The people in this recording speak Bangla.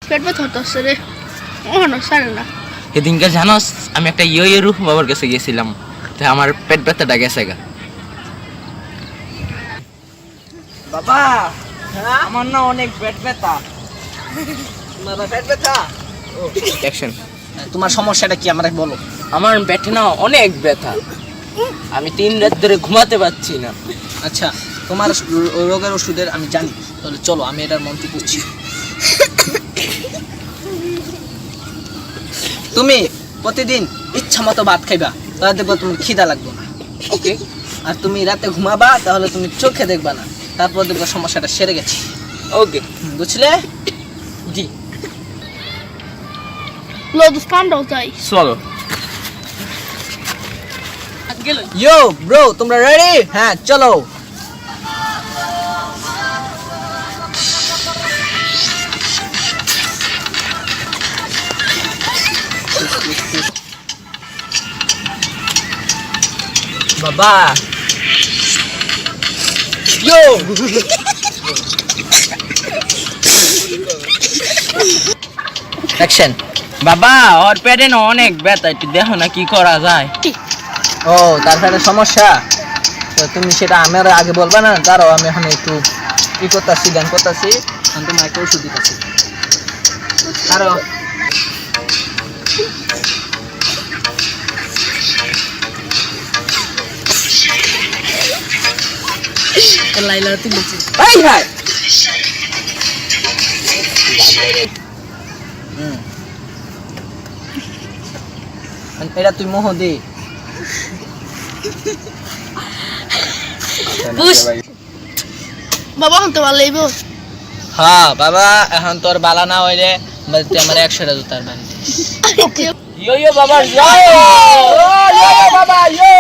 পেট ব্যথা হচ্ছে রে, ওখানে সারে না। সেদিনকে জানোস আমি একটা ইয়ে রূপ বাবার কাছে গেছিলাম, তো আমার পেট ব্যথাটা গেছে গা। বাবা আমার না অনেক পেট ব্যথা। বাবা পেট ব্যথা, অ্যাকশন। তোমার সমস্যাটা কি আমাকে বলো। আমার পেটে না অনেক ব্যথা, আমি 3 রাত ধরে ঘুমাতে পারছি না। আচ্ছা তোমার রোগের ওষুধের আমি জানি, তাহলে চলো আমি এটার মন্ত্র করছি। তুমি প্রতিদিন ইচ্ছা মতো ভাত খাইবা, তাহলে দেখবো তোমার খিদা লাগবে না। ওকে। আর তুমি রাতে ঘুমাবা, তাহলে তুমি চোখে দেখবা না, তারপর দেখবো সমস্যাটা সেরে গেছে। ওকে। বুঝলে? জি। লোদ স্থানটাও চাই। চলো। ইয়ো ব্রো, তোমরা রেডি? হ্যাঁ চলো। বাবা ইয়ো অ্যাকশন। বাবা ওর পেটে না অনেক ব্যথা, একটু দেখো না কি করা যায়। ও তার একটা সমস্যা, তো তুমি সেটা আমার আগে বলবা না? দাঁড়াও আমি এখন একটু কি করতেছি, ধ্যান করতেছি, তোমার একটা ওষুধ দিতেছি। আরো লাইলা তুলেছি। এই ভাই এটা তুই মোহ দে। বাবা হতে ভালো লাগবে। হ্যাঁ বাবা, এখন তোর বালা না হইলে তুই আমার 100টা জুতার বাড়ি দিস। ইয়ো ইয়ো বাবা, ইয়ো ইয়ো বাবা, ইয়ো